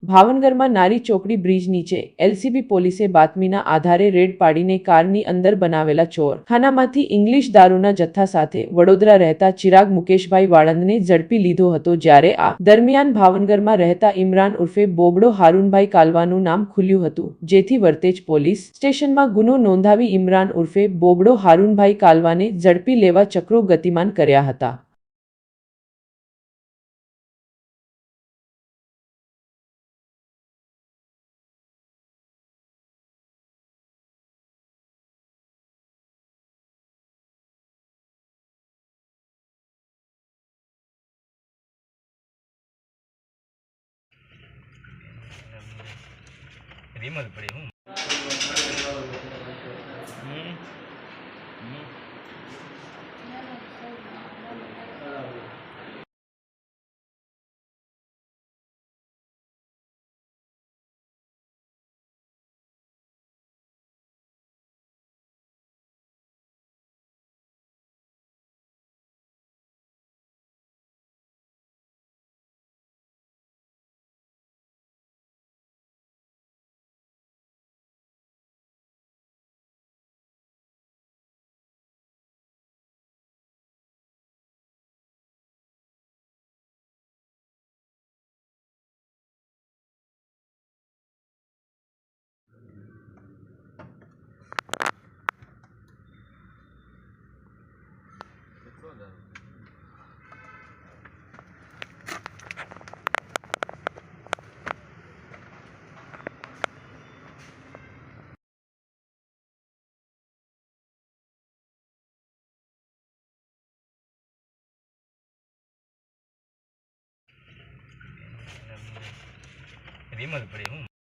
ભાવનગરમાં નારી ચોકડી બ્રિજ નીચે એલસીબી પોલીસે બાતમીના આધારે રેડ પાડીને કારની અંદર બનાવેલા ચોરખાનામાંથી ઇંગ્લિશ દારૂના જથ્થા સાથે વડોદરા રહેતા ચિરાગ મુકેશભાઈ વાળંદને ઝડપી લીધો હતો, જ્યારે આ દરમિયાન ભાવનગરમાં રહેતા ઇમરાન ઉર્ફે બોબડો હારૂનભાઈ કાલવાનું નામ ખુલ્યું હતું, જેથી વરતેજ પોલીસ સ્ટેશનમાં ગુનો નોંધાવી ઇમરાન ઉર્ફે બોબડો હારૂનભાઈ કાલવાને ઝડપી લેવા ચક્રો ગતિમાન કર્યા હતા. रिमल पड़ी हूँ रिमल पड़ी हूँ।